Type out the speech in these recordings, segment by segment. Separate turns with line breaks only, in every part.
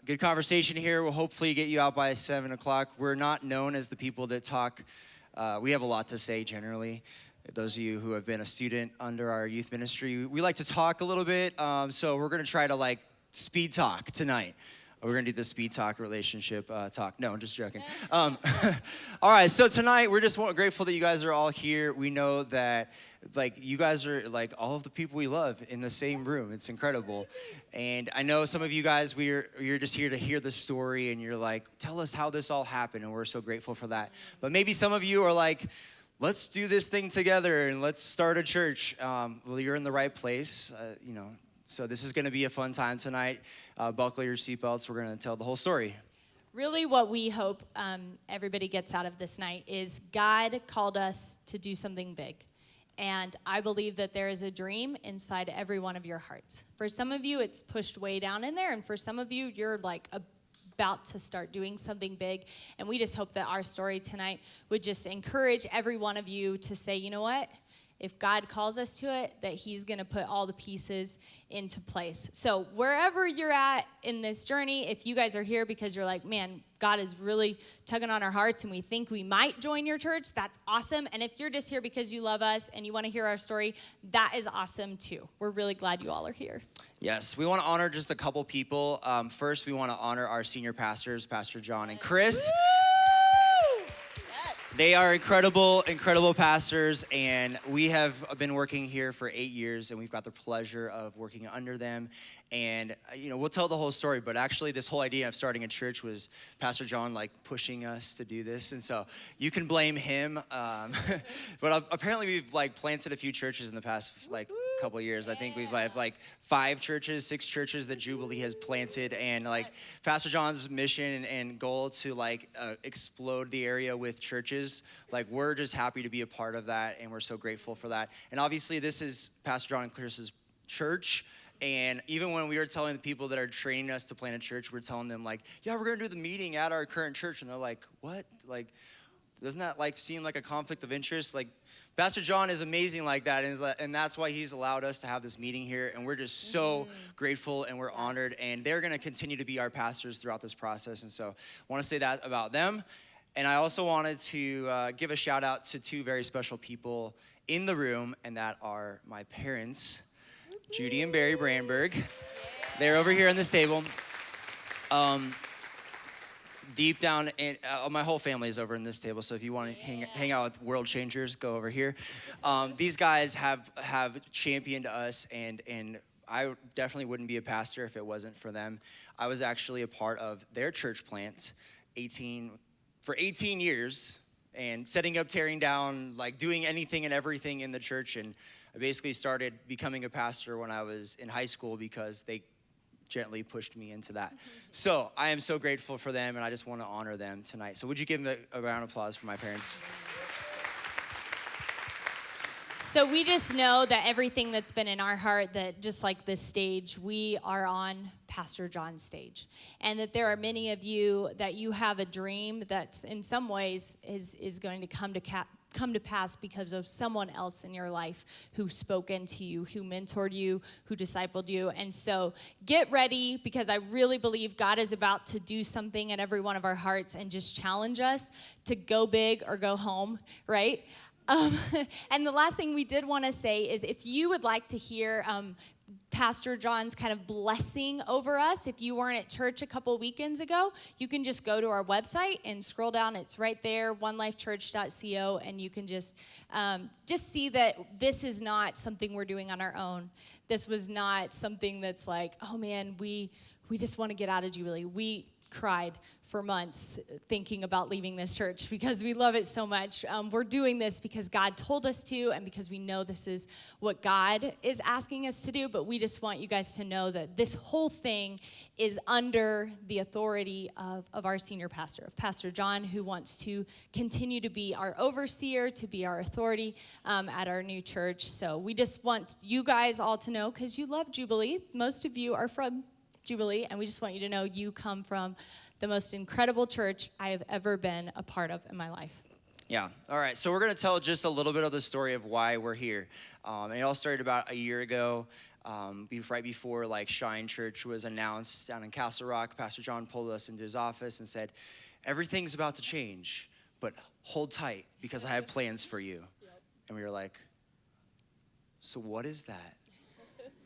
good conversation here. We'll hopefully get you out by 7 o'clock. We're not known as the people that talk. We have a lot to say generally. Those of you who have been a student under our youth ministry, we like to talk a little bit. So we're going to try to speed talk tonight. We're going to do the speed talk relationship talk. No, I'm just joking. All right, so tonight we're just grateful that you guys are all here. We know that you guys are all of the people we love in the same room. It's incredible. And I know some of you guys, you're just here to hear the story and you're like, tell us how this all happened. And we're so grateful for that. But maybe some of you are like, let's do this thing together and let's start a church. Well, you're in the right place, So this is going to be a fun time tonight. Buckle your seatbelts. We're going to tell the whole story.
Really what we hope everybody gets out of this night is God called us to do something big. And I believe that there is a dream inside every one of your hearts. For some of you, it's pushed way down in there. And for some of you, you're about to start doing something big. And we just hope that our story tonight would just encourage every one of you to say, you know what? If God calls us to it, that he's going to put all the pieces into place. So wherever you're at in this journey, if you guys are here because you're like, man, God is really tugging on our hearts and we think we might join your church, that's awesome. And if you're just here because you love us and you want to hear our story, that is awesome too. We're really glad you all are here.
Yes, we want to honor just a couple people. First, we want to honor our senior pastors, Pastor John and Chris. They are incredible pastors, and we have been working here for 8 years, and we've got the pleasure of working under them. And, we'll tell the whole story, but actually this whole idea of starting a church was Pastor John, pushing us to do this. And so you can blame him. But apparently we've, planted a few churches in the past, couple of years. I think we've 6 churches that Jubilee has planted, and Pastor John's mission and goal to explode the area with churches. We're just happy to be a part of that, and we're so grateful for that. And obviously this is Pastor John and Chris's church. And even when we were telling the people that are training us to plant a church, we're telling them yeah, we're going to do the meeting at our current church. And they're like, what? Doesn't that seem like a conflict of interest? Pastor John is amazing like that. And that's why he's allowed us to have this meeting here. And we're just so grateful and we're honored. And they're going to continue to be our pastors throughout this process. And so I want to say that about them. And I also wanted to give a shout out to 2 very special people in the room. And that are my parents, Judy and Barry Brandberg. They're over here on this table. Deep down, my whole family is over in this table, so if you want to hang out with world changers, go over here. These guys have championed us, and I definitely wouldn't be a pastor if it wasn't for them. I was actually a part of their church plant for 18 years, and setting up, tearing down, doing anything and everything in the church. And I basically started becoming a pastor when I was in high school because they gently pushed me into that. So I am so grateful for them, and I just want to honor them tonight. So would you give them a round of applause for my parents?
So we just know that everything that's been in our heart, that just like this stage, we are on Pastor John's stage. And that there are many of you that you have a dream that in some ways is going to come to pass because of someone else in your life who spoke into you, who mentored you, who discipled you. And so get ready, because I really believe God is about to do something in every one of our hearts and just challenge us to go big or go home, right? And the last thing we did want to say is if you would like to hear Pastor John's kind of blessing over us, if you weren't at church a couple weekends ago, you can just go to our website and scroll down. It's right there, onelifechurch.co, and you can just see that this is not something we're doing on our own. This was not something that's oh man, we just want to get out of Jubilee. We cried for months thinking about leaving this church because we love it so much. We're doing this because God told us to, and because we know this is what God is asking us to do. But we just want you guys to know that this whole thing is under the authority of our senior pastor, of Pastor John, who wants to continue to be our overseer, to be our authority at our new church. So we just want you guys all to know, because you love Jubilee. Most of you are from Jubilee, and we just want you to know you come from the most incredible church I have ever been a part of in my life.
Yeah. All right. So we're going to tell just a little bit of the story of why we're here. It all started about a year ago. right before like Shine Church was announced down in Castle Rock, Pastor John pulled us into his office and said, everything's about to change, but hold tight because I have plans for you. And we were like, so what is that?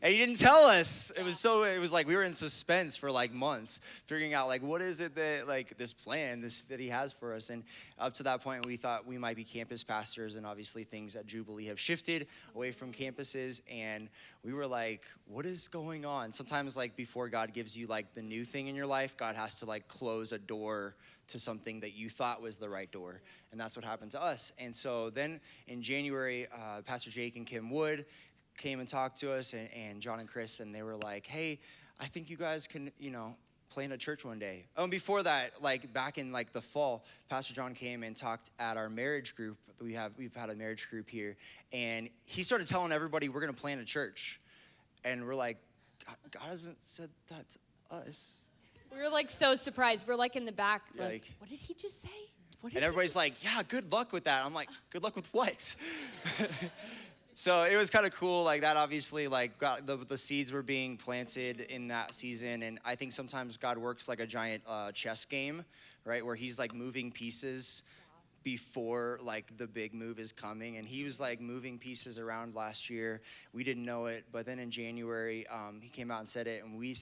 And he didn't tell us. It was like we were in suspense for like months, figuring out like what is it that like this plan that he has for us. And up to that point, we thought we might be campus pastors, and obviously things at Jubilee have shifted away from campuses. And we were like, what is going on? Sometimes like before God gives you like the new thing in your life, God has to like close a door to something that you thought was the right door. And that's what happened to us. And so then in January, Pastor Jake and Kim Wood came and talked to us, and John and Chris, and they were like, hey, I think you guys can, plant a church one day. Oh, and before that, like back in like the fall, Pastor John came and talked at our marriage group. We've had a marriage group here, and he started telling everybody we're gonna plant a church. And we're like, God hasn't said that to us.
We were like so surprised. We're like in the back, like what did he just say?
And everybody's like, yeah, good luck with that. I'm like, good luck with what? So it was kind of cool, like that obviously, like the seeds were being planted in that season. And I think sometimes God works like a giant chess game, right? Where he's like moving pieces before like the big move is coming. And he was like moving pieces around last year. We didn't know it, but then in January, he came out and said it, and we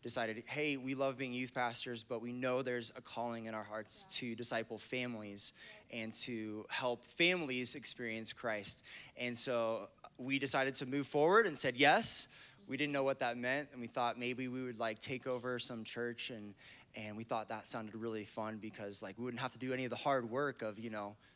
decided, hey, we love being youth pastors, but we know there's a calling in our hearts to disciple families and to help families experience Christ. And so we decided to move forward and said yes. We didn't know what that meant, and we thought maybe we would like take over some church, and we thought that sounded really fun because like we wouldn't have to do any of the hard work of,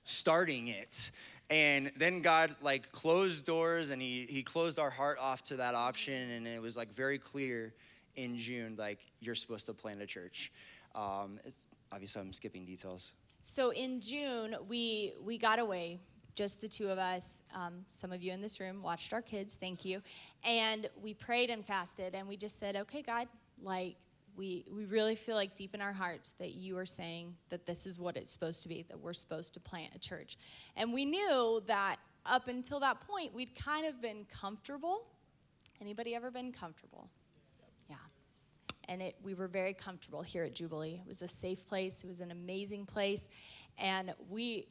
starting it. And then God like closed doors, and he closed our heart off to that option. And it was like very clear in June, like you're supposed to plant a church. Obviously I'm skipping details.
So in June, we got away, just the two of us. Some of you in this room watched our kids, thank you. And we prayed and fasted, and we just said, okay, God, like, we really feel like deep in our hearts that you are saying that this is what it's supposed to be, that we're supposed to plant a church. And we knew that up until that point, we'd kind of been comfortable. Anybody ever been comfortable? Yeah. And we were very comfortable here at Jubilee. It was a safe place. It was an amazing place. And we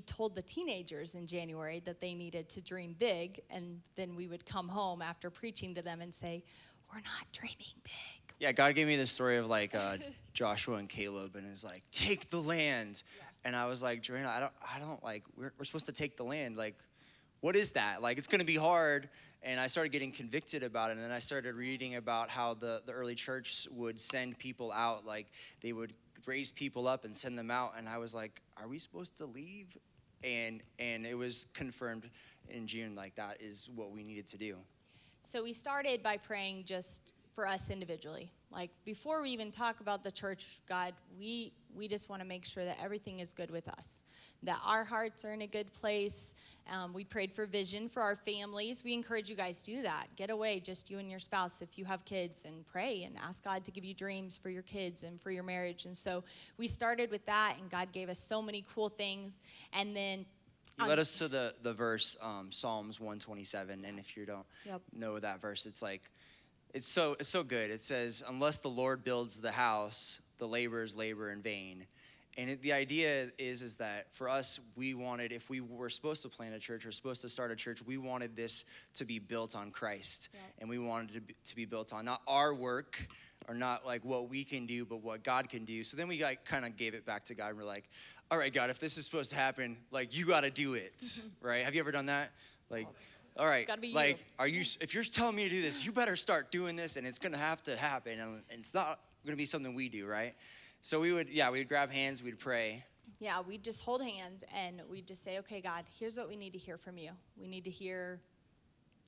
told the teenagers in January that they needed to dream big. And then we would come home after preaching to them and say, we're not dreaming big.
Yeah, God gave me this story of like Joshua and Caleb, and is like, take the land. Yeah. And I was like, Joanna, I don't like, we're supposed to take the land. Like, what is that? Like, it's going to be hard. And I started getting convicted about it. And then I started reading about how the early church would send people out. Like, they would raise people up and send them out. And I was like, are we supposed to leave? And it was confirmed in June, like that is what we needed to do.
So we started by praying just for us individually. Like before we even talk about the church, God, we just want to make sure that everything is good with us, that our hearts are in a good place. We prayed for vision for our families. We encourage you guys to do that. Get away, just you and your spouse, if you have kids, and pray and ask God to give you dreams for your kids and for your marriage. And so we started with that, and God gave us so many cool things. And then
he led us to the verse, Psalms 127, and if you don't know that verse, it's like, it's so good. It says, unless the Lord builds the house, the laborers labor in vain. And the idea is that for us, we wanted, if we were supposed to plant a church or supposed to start a church, we wanted this to be built on Christ. Yep. And we wanted it to be built on not our work or not like what we can do, but what God can do. So then we kind of gave it back to God, and we're like, all right, God, if this is supposed to happen, like, you got to do it, right? Have you ever done that? Like, all right, like, if you're telling me to do this, you better start doing this, and it's going to have to happen, and it's not going to be something we do, right? So we'd grab hands, we'd pray.
Yeah, we'd just hold hands, and we'd just say, okay, God, here's what we need to hear from you. We need to hear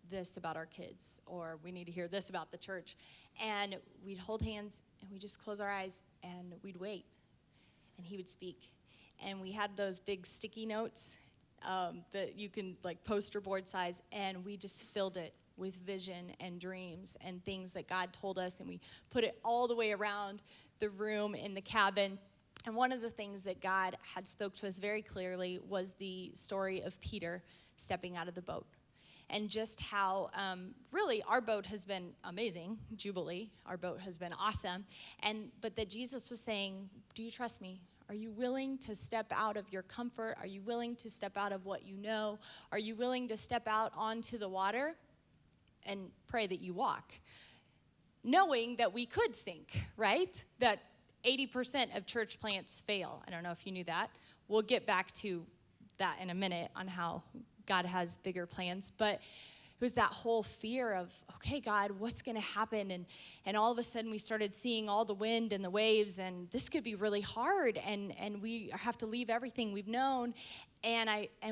this about our kids, or we need to hear this about the church. And we'd hold hands, and we'd just close our eyes, and we'd wait, and he would speak. And we had those big sticky notes that you can, like, poster board size, and we just filled it with vision and dreams and things that God told us, and we put it all the way around the room in the cabin. And one of the things that God had spoke to us very clearly was the story of Peter stepping out of the boat. and just how really our boat has been amazing, Jubilee. Our boat has been awesome, but that Jesus was saying, do you trust me? Are you willing to step out of your comfort? Are you willing to step out of what you know? Are you willing to step out onto the water and pray that you walk? Knowing that we could sink, right? That 80% of church plants fail. I don't know if you knew that. We'll get back to that in a minute on how God has bigger plans. But it was that whole fear of, okay, God, what's going to happen? And all of a sudden we started seeing all the wind and the waves, and this could be really hard, and we have to leave everything we've known. And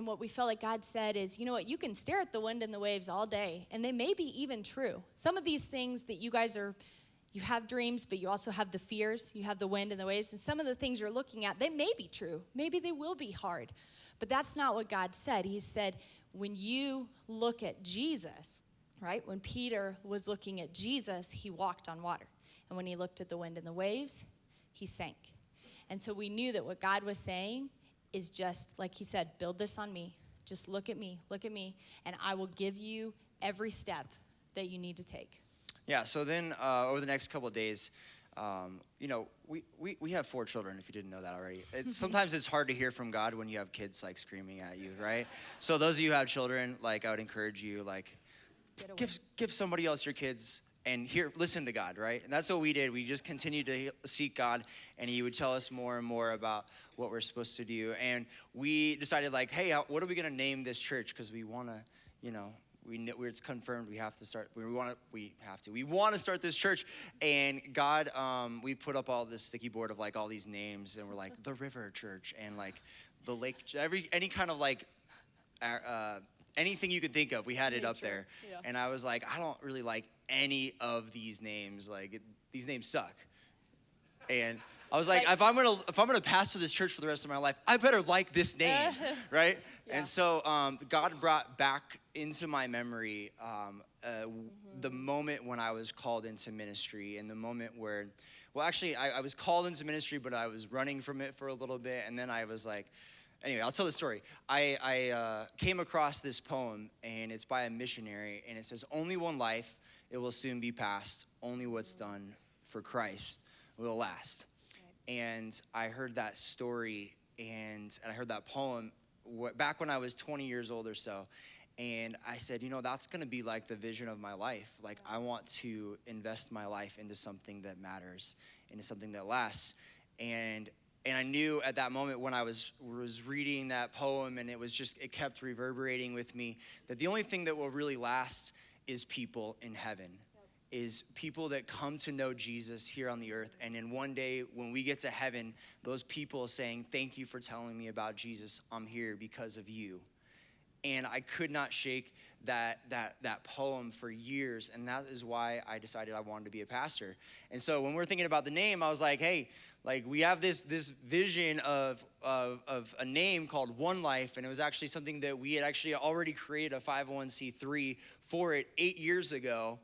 what we felt like God said is, you know what, you can stare at the wind and the waves all day, and they may be even true. Some of these things that you guys you have dreams, but you also have the fears. You have the wind and the waves, and some of the things you're looking at, they may be true. Maybe they will be hard. But that's not what God said. He said, when you look at Jesus, right? When Peter was looking at Jesus, he walked on water. And when he looked at the wind and the waves, he sank. And so we knew that what God was saying is just, like he said, build this on me. Just look at me, and I will give you every step that you need to take.
Yeah, so then over the next couple of days, we have 4 children, if you didn't know that already. Sometimes it's hard to hear from God when you have kids, like, screaming at you, right? So those of you who have children, like, I would encourage you, like, give somebody else your kids and listen to God, right? And that's what we did. We just continued to seek God, and he would tell us more and more about what we're supposed to do. And we decided, like, hey, what are we going to name this church? Because we want to, it's confirmed we have to start. We want to start this church. And God, we put up all this sticky board of, like, all these names, and we're like the River Church and, like, the Lake, any kind of, like, anything you could think of, we had it up there. Yeah. And I was like, I don't really like any of these names. Like, these names suck. And I was like, if I'm gonna pastor this church for the rest of my life, I better like this name, right? Yeah. And so God brought back into my memory the moment when I was called into ministry, and the moment where, well, actually, I was called into ministry, but I was running from it for a little bit, and then I was like, anyway, I'll tell the story. I came across this poem, and it's by a missionary, and it says, "Only one life, it will soon be past. Only what's done for Christ will last." And I heard that story, and I heard that poem back when I was 20 years old or so. And I said, that's going to be like the vision of my life. Like, I want to invest my life into something that matters, into something that lasts. And I knew at that moment when I was reading that poem, and it kept reverberating with me, that the only thing that will really last is people in heaven. Is people that come to know Jesus here on the earth. And in one day when we get to heaven, those people saying, thank you for telling me about Jesus. I'm here because of you. And I could not shake that poem for years. And that is why I decided I wanted to be a pastor. And so when we're thinking about the name, I was like, hey, like, we have this vision of a name called OneLife. And it was actually something that we had actually already created a 501c3 for it 8 years ago.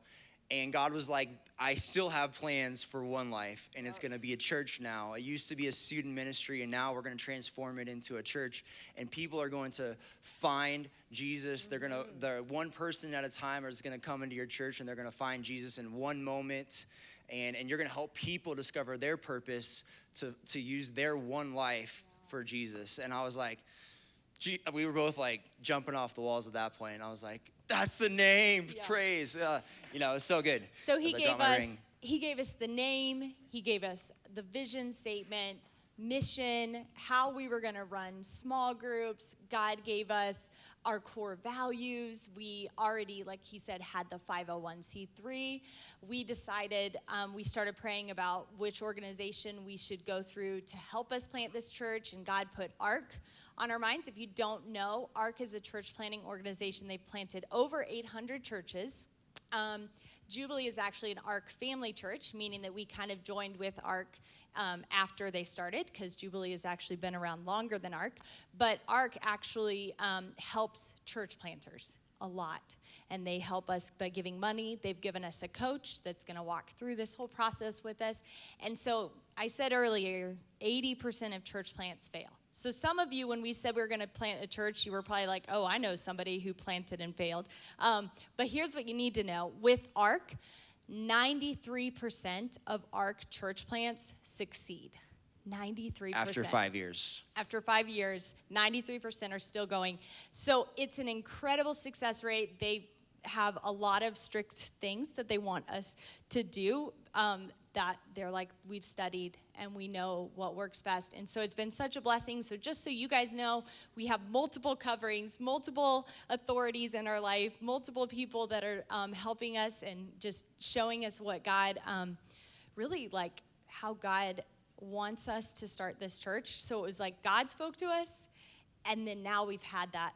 And God was like, I still have plans for OneLife, and it's going to be a church now. It used to be a student ministry, and now we're going to transform it into a church. And people are going to find Jesus. They're one person at a time is going to come into your church, and they're going to find Jesus in one moment. And you're going to help people discover their purpose to use their one life for Jesus. And I was like, we were both like jumping off the walls at that point. And I was like, that's the name, praise. It was so good.
So he gave us the name, he gave us the vision statement, mission, how we were going to run small groups. God gave us our core values. We already, like he said, had the 501c3. We decided, we started praying about which organization we should go through to help us plant this church, and God put ARC on our minds. If you don't know, ARC is a church planting organization. They've planted over 800 churches. Jubilee is actually an ARC family church, meaning that we kind of joined with ARC after they started, because Jubilee has actually been around longer than ARC. But ARC actually helps church planters a lot, and they help us by giving money. They've given us a coach that's going to walk through this whole process with us. And so I said earlier, 80% of church plants fail. So some of you, when we said we were going to plant a church, you were probably like, oh, I know somebody who planted and failed. But here's what you need to know. With ARC, 93% of ARC church plants succeed. 93%.
After 5 years.
After 5 years, 93% are still going. So it's an incredible success rate. They have a lot of strict things that they want us to do, that they're like, we've studied and we know what works best. And so it's been such a blessing. So just so you guys know, we have multiple coverings, multiple authorities in our life, multiple people that are helping us and just showing us what God, really like how God wants us to start this church. So it was like God spoke to us, and then now we've had that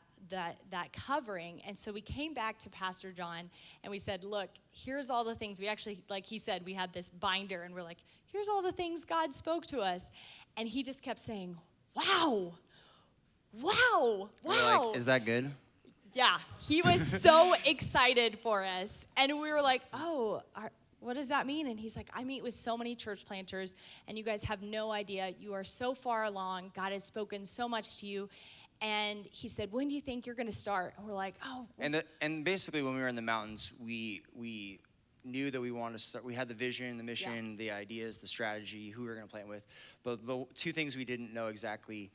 covering. And so we came back to Pastor John and we said, look, here's all the things. We actually, like he said, we had this binder and we're like, here's all the things God spoke to us. And he just kept saying, wow.
We're like, is that good?
Yeah, he was so excited for us. And we were like, oh, what does that mean? And he's like, I meet with so many church planters, and you guys have no idea. You are so far along. God has spoken so much to you. And he said, when do you think you're going to start? And we're like, oh.
And basically, when we were in the mountains, we knew that we wanted to start. We had the vision, the mission, the ideas, the strategy, who we were going to plant with. But the two things we didn't know exactly,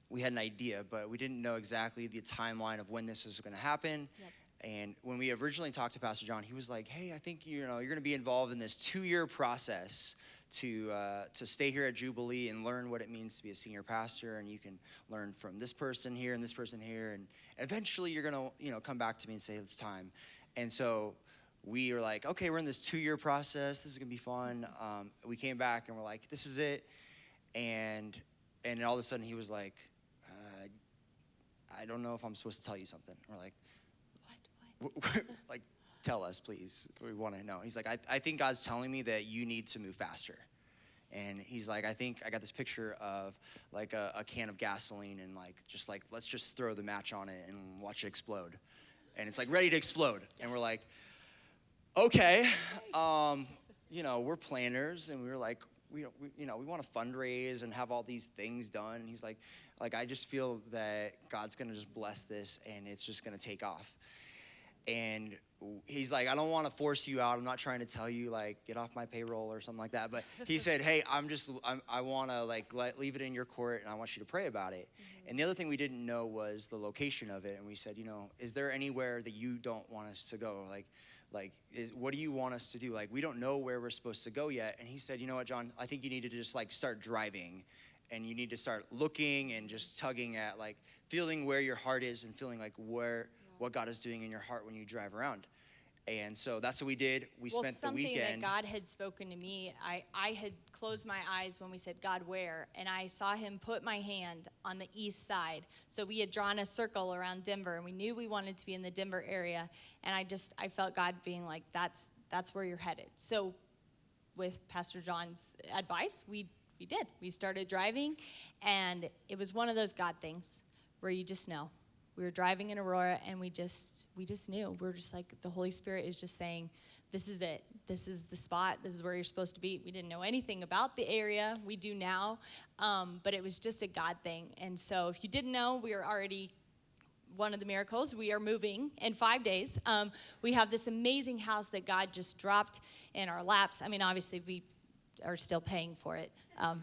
we had an idea, but we didn't know exactly the timeline of when this was going to happen. Yep. And when we originally talked to Pastor John, he was like, hey, I think you're going to be involved in this 2-year process to stay here at Jubilee and learn what it means to be a senior pastor, and you can learn from this person here and this person here, and eventually you're going to come back to me and say it's time. And so we were like, okay, we're in this 2-year process. This is going to be fun. We came back and we're like, this is it. And all of a sudden he was like, I don't know if I'm supposed to tell you something. We're like, what? Like, tell us, please. We want to know. He's like, I think God's telling me that you need to move faster. And he's like, I think I got this picture of like a can of gasoline, and let's just throw the match on it and watch it explode. And it's like ready to explode. And we're like, okay, we're planners, and we were like, we want to fundraise and have all these things done. And he's like, I just feel that God's going to just bless this, and it's just going to take off. And he's like, I don't want to force you out. I'm not trying to tell you, like, get off my payroll or something like that. But he said, hey, I want to, leave it in your court, and I want you to pray about it. Mm-hmm. And the other thing we didn't know was the location of it. And we said, is there anywhere that you don't want us to go? What do you want us to do? We don't know where we're supposed to go yet. And he said, you know what, John, I think you need to just, start driving. And you need to start looking and just tugging at, feeling where your heart is, and feeling what God is doing in your heart when you drive around. And so that's what we did. We spent the weekend.
Something that God had spoken to me, I had closed my eyes when we said, God, where? And I saw him put my hand on the east side. So we had drawn a circle around Denver, and we knew we wanted to be in the Denver area. And I felt God being like, that's where you're headed. So with Pastor John's advice, we did. We started driving, and it was one of those God things where you just know. We were driving in Aurora, and we just knew. We were just like, the Holy Spirit is just saying, this is it. This is the spot. This is where you're supposed to be. We didn't know anything about the area. We do now, but it was just a God thing. And so if you didn't know, we are already, one of the miracles, we are moving in 5 days. We have this amazing house that God just dropped in our laps. I mean, obviously, we are still paying for it.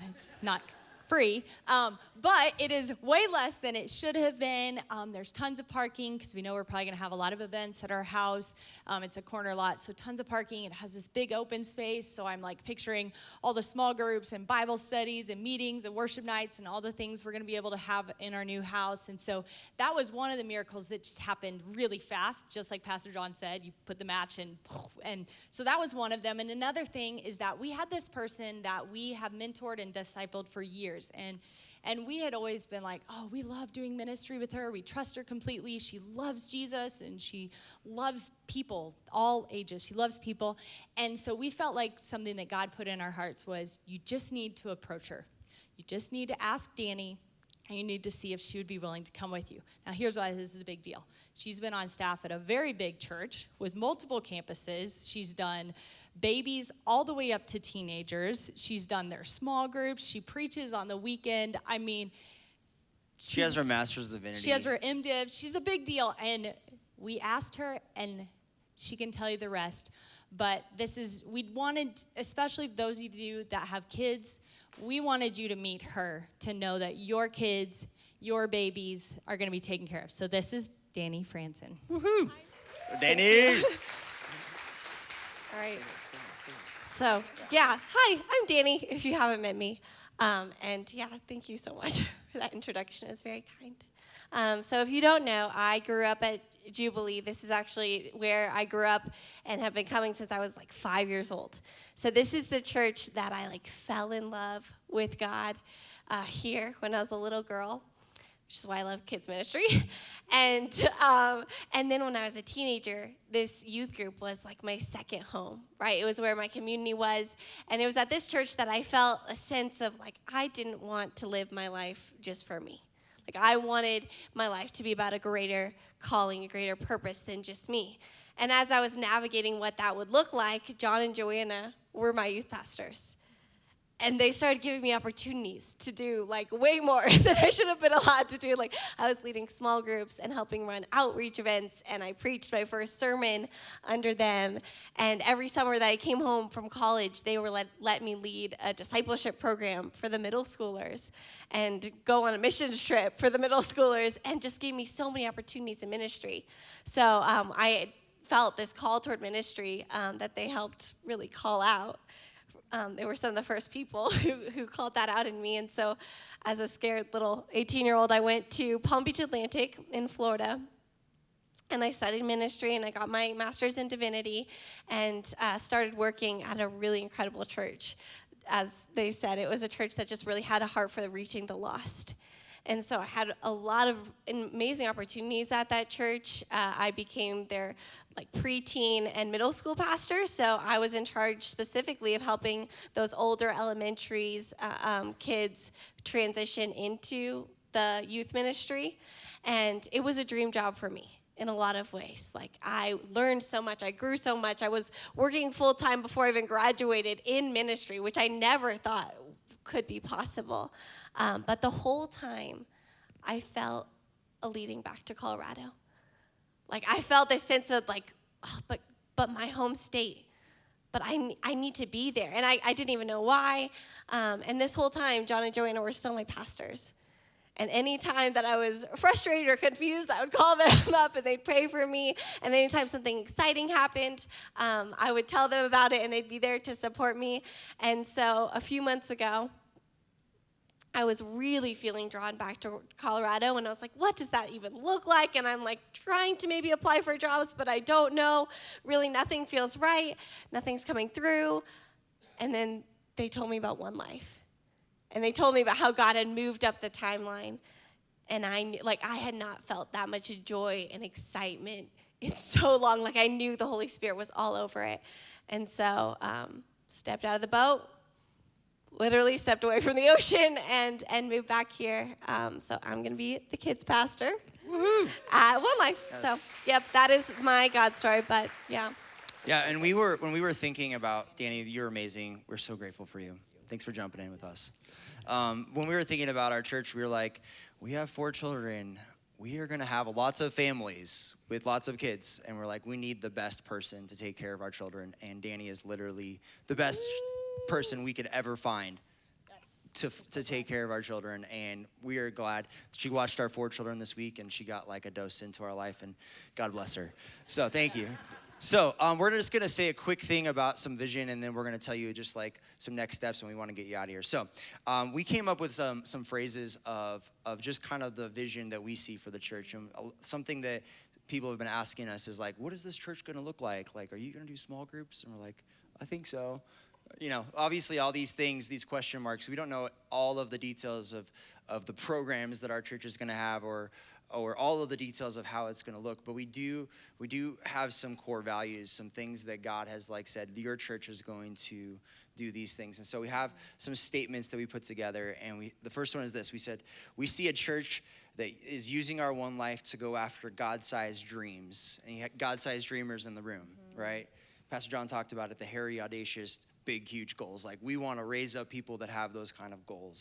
It's not free, but it is way less than it should have been. There's tons of parking because we know we're probably going to have a lot of events at our house. It's a corner lot, so tons of parking. It has this big open space, so I'm picturing all the small groups and Bible studies and meetings and worship nights and all the things we're going to be able to have in our new house. And so that was one of the miracles that just happened really fast, just like Pastor John said. You put the match in, and so that was one of them. And another thing is that we had this person that we have mentored and discipled for years. And we had always been like, oh, we love doing ministry with her. We trust her completely. She loves Jesus, and she loves people, all ages. She loves people. And so we felt like something that God put in our hearts was, you just need to approach her. You just need to ask Danny, and you need to see if she would be willing to come with you. Now, here's why this is a big deal. She's been on staff at a very big church with multiple campuses. She's done babies all the way up to teenagers. She's done their small groups. She preaches on the weekend. I mean,
she has her master's of divinity.
She has her MDiv. She's a big deal. And we asked her, and she can tell you the rest. But we wanted, especially those of you that have kids, we wanted you to meet her to know that your kids, your babies are going to be taken care of. So this is Danny Franson.
Woohoo! Danny!
All right. So, yeah. Hi, I'm Danny, if you haven't met me. And, yeah, thank you so much for that introduction. It was very kind. So if you don't know, I grew up at Jubilee. This is actually where I grew up and have been coming since I was like 5 years old. So this is the church that I fell in love with God here when I was a little girl, which is why I love kids ministry. And then when I was a teenager, this youth group was like my second home, right? It was where my community was. And it was at this church that I felt a sense of I didn't want to live my life just for me. I wanted my life to be about a greater calling, a greater purpose than just me. And as I was navigating what that would look like, John and Joanna were my youth pastors. And they started giving me opportunities to do way more than I should have been allowed to do. I was leading small groups and helping run outreach events, and I preached my first sermon under them. And every summer that I came home from college, they were let me lead a discipleship program for the middle schoolers and go on a missions trip for the middle schoolers, and just gave me so many opportunities in ministry. So I felt this call toward ministry that they helped really call out. They were some of the first people who called that out in me. And so as a scared little 18-year-old, I went to Palm Beach Atlantic in Florida. And I studied ministry, and I got my master's in divinity, and started working at a really incredible church. As they said, it was a church that just really had a heart for reaching the lost. And so I had a lot of amazing opportunities at that church. I became their preteen and middle school pastor. So I was in charge specifically of helping those older elementaries kids transition into the youth ministry. And it was a dream job for me in a lot of ways. I learned so much. I grew so much. I was working full time before I even graduated in ministry, which I never thought could be possible. But the whole time, I felt a leading back to Colorado. I felt this sense of but my home state. But I need to be there. And I didn't even know why. And this whole time, John and Joanna were still my pastors. And any time that I was frustrated or confused, I would call them up and they'd pray for me. And anytime something exciting happened, I would tell them about it and they'd be there to support me. And so a few months ago, I was really feeling drawn back to Colorado, and I was like, what does that even look like? And I'm trying to maybe apply for jobs, but I don't know. Really, nothing feels right. Nothing's coming through. And then they told me about OneLife. And they told me about how God had moved up the timeline. And I had not felt that much joy and excitement in so long. I knew the Holy Spirit was all over it. And so stepped out of the boat, literally stepped away from the ocean and moved back here. So I'm going to be the kids pastor at OneLife. Yes. So, yep, that is my God story, but yeah.
Yeah, and when we were thinking about, Danny, you're amazing. We're so grateful for you. Thanks for jumping in with us. When we were thinking about our church, we were like, we have 4 children. We are going to have lots of families with lots of kids. And we're like, we need the best person to take care of our children. And Danny is literally the best person we could ever find to take care of our children. And we are glad she watched our 4 children this week, and she got a dose into our life, and God bless her. So thank you. So we're just going to say a quick thing about some vision, and then we're going to tell you just some next steps, and we want to get you out of here. So we came up with some phrases of just kind of the vision that we see for the church. And something that people have been asking us is what is this church going to look like? Are you going to do small groups? And we're like, I think so. Obviously all these things, these question marks, we don't know all of the details of the programs that our church is going to have or or all of the details of how it's going to look, but we do have some core values, some things that God has like said, your church is going to do these things. And so we have some statements that we put together, and the first one is this. We said, we see a church that is using our OneLife to go after God-sized dreams. And you have God-sized dreamers in the room, right? Pastor John talked about it, the hairy, audacious, big, huge goals. Like, we want to raise up people that have those kind of goals.